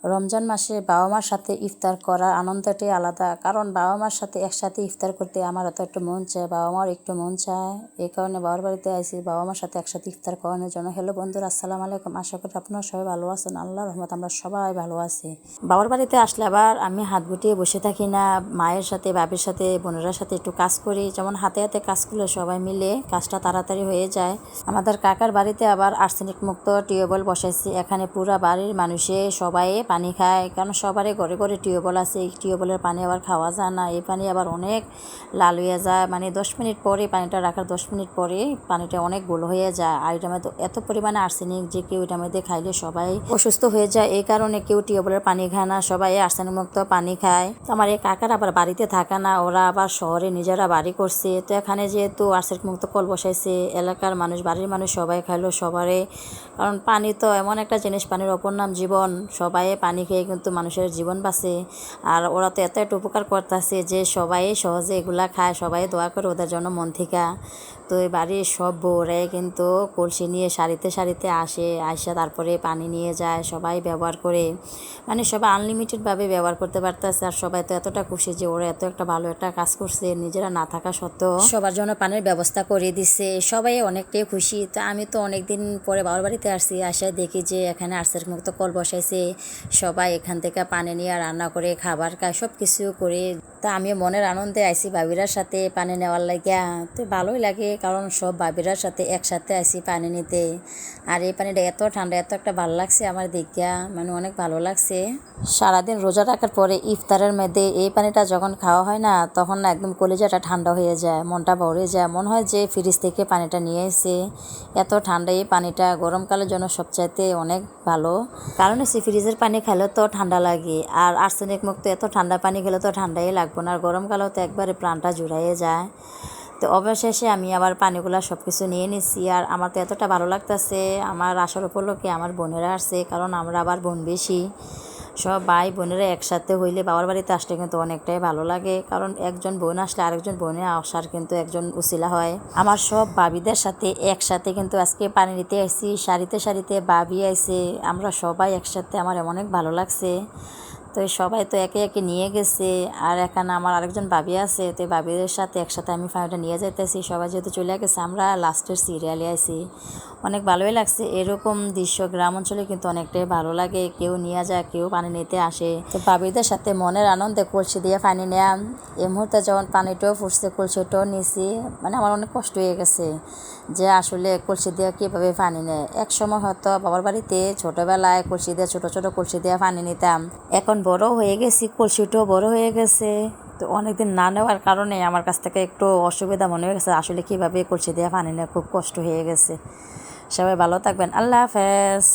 রমজান মাসে বাবা মার সাথে ইফতার করার আনন্দটাই আলাদা। কারণ বাবা মার সাথে একসাথে ইফতার করতে আমার এত একটু মন চায়, বাবা মার একটু মন চায়। এই কারণে বাবার বাড়িতে আসি বাবা মার সাথে একসাথে ইফতার করানোর জন্য। হ্যালো বন্ধুরা, আসসালামু আলাইকুম। আশা করি আপনারা সবাই ভালো আছেন। আল্লাহর রহমত আমরা সবাই ভালো আছি। বাবার বাড়িতে আসলে আবার আমি হাত গুটিয়ে বসে থাকি না, মায়ের সাথে, বাবির সাথে, বোনেরা সাথে একটু কাজ করি। যেমন হাতে হাতে কাজ করলে সবাই মিলে কাজটা তাড়াতাড়ি হয়ে যায়। আমাদের কাকার বাড়িতে আবার আর্সেনিক মুক্ত টিউবওয়েল বসাইছি। এখানে পুরা বাড়ির মানুষে সবাই পানি খায়, কারণ সবারই ঘরে ঘরে টিউবওয়েল আছে। এই টিউবওয়েলের পানি আবার খাওয়া যায় না, এই পানি আবার অনেক লাল হয়ে যায়। মানে 10 মিনিট পরে পানিটা রাখার 10 মিনিট পরে পানিটা অনেক গোল হয়ে যায়। আর এটার মধ্যে এত পরিমাণে আর্সেনিক যে কেউ এটার মধ্যে খাইলে সবাই অসুস্থ হয়ে যায়। এই কারণে কেউ টিউবওয়েলের পানি খায় না, সবাই আর্সেনিক মুক্ত পানি খায়। তো আমার এই কাকার আবার বাড়িতে থাকে না, ওরা আবার শহরে নিজেরা বাড়ি করছে। তো এখানে যেহেতু আর্সেনিক মুক্ত কল বসাইছে, এলাকার মানুষ, বাড়ির মানুষ সবাই খাইলো সবারে। কারণ পানি তো এমন একটা জিনিস, পানির অপর নাম জীবন। সবাই পানি খেয়ে কিন্তু মানুষের জীবন বাঁচে। আর ওরা তো এত একটা উপকার করতেছে যে সবাই সহজে এগুলা খায়, সবাই দোয়া করে ওদের জন্য মন থেকে। তো এই বাড়ির সব বউরাই কিন্তু কলসি নিয়ে সারিতে সারিতে আসে তারপরে পানি নিয়ে যায়, সবাই ব্যবহার করে। মানে সবাই আনলিমিটেডভাবে ব্যবহার করতে পারতেছে। আর সবাই তো এতটা খুশি যে ওরা এত একটা ভালো একটা কাজ করছে, নিজেরা না থাকা সত্ত্বেও সবার জন্য পানির ব্যবস্থা করে দিছে। সবাই অনেকটাই খুশি। তো আমি তো অনেকদিন পরে বাবার বাড়িতে আসছি, আসে দেখি যে এখানে আর্সেনিক মুক্ত কল বসাইছে। সবাই এখান থেকে পানি নিয়ে রান্না করে খাবার খায়, সব কিছু করে। তা আমিও মনের আনন্দে আইসি বাবিরার সাথে পানি নেওয়ার লাগিয়া। তো ভালোই লাগে, কারণ সব বাবিরার সাথে একসাথে আইসি পানি নিতে। আর এই পানিটা এত ঠান্ডা, এত একটা ভালো লাগছে আমার দেখিয়া, মানে অনেক ভালো লাগছে। সারাদিন রোজা রাখার পরে ইফতারের মধ্যে এই পানিটা যখন খাওয়া হয় না, তখন না একদম কলিজাটা ঠান্ডা হয়ে যায়, মনটা ভরে যায়, মনে হয় যে ফ্রিজ থেকে পানিটা নিয়ে এসে। এত ঠান্ডা এই পানিটা, গরমকালের জন্য সবচাইতে অনেক ভালো। কারণ হচ্ছে ফ্রিজের পানি খেলে তো ঠান্ডা লাগে, আর আর্সেনিক মুক্ত এত ঠান্ডা পানি খেলে তো ঠান্ডাই লাগবে না। আর গরমকালেও তো একবারে প্রাণটা জুড়াইয়ে যায়। তো অবশেষে আমি আবার পানিগুলা সব কিছু নিয়ে নিচ্ছি। আর আমার তো এতটা ভালো লাগতেছে, আমার আসার উপলক্ষে আমার বোনেরা আসছে, কারণ আমরা আবার বোন বেশি। সব ভাই বোনেরা একসাথে হইলে বাবার বাড়িতে আসলে কিন্তু অনেকটাই ভালো লাগে। কারণ একজন বোন আসলে আরেকজন বোনে আসার কিন্তু একজন উসিলা হয়। আমার সব ভাবিদের সাথে একসাথে কিন্তু আজকে পানি নিতে আসছি, সারিতে সারিতে ভাবি আইছে, আমরা সবাই একসাথে। আমার অনেক ভালো লাগছে। তো সবাই তো একে একে নিয়ে গেছে। আর এখানে আমার আরেকজন ভাবি আছে, তো ভাবিদের সাথে একসাথে আমি পানিটা নিয়ে যাইতেছি। সবাই যেহেতু চলে গেছে, আমরা লাস্টের সিরিয়ালে আইছি। অনেক ভালোই লাগছে। এরকম দৃশ্য গ্রাম অঞ্চলে কিন্তু অনেকটাই ভালো লাগে। কেউ নিয়ে যায়, কেউ পানি নিতে আসে। তো ভাবিদের সাথে মনের আনন্দে কলসি দিয়ে পানি নেয়া। এই মুহূর্তে যখন পানিটাও ফুটছে, কলসিটাও নিছি, মানে আমার অনেক কষ্ট হয়ে গেছে যে আসলে কলসি দিয়ে কীভাবে পানি নেয়। এক সময় হয়তো বাবার বাড়িতে ছোটোবেলায় কলসি দিয়ে, ছোটো ছোটো কলসি দিয়ে পানি নিতাম। এখন বড় হয়ে গেছি, কলসিটাও বড় হয়ে গেছে। তো অনেকদিন না নেওয়ার কারণে আমার কাছ থেকে একটু অসুবিধা মনে হয়ে গেছে। আসলে কীভাবে কলসি দিয়ে পানি নেয়, খুব কষ্ট হয়ে গেছে। সবাই ভালো থাকবেন। আল্লাহ হাফেজ।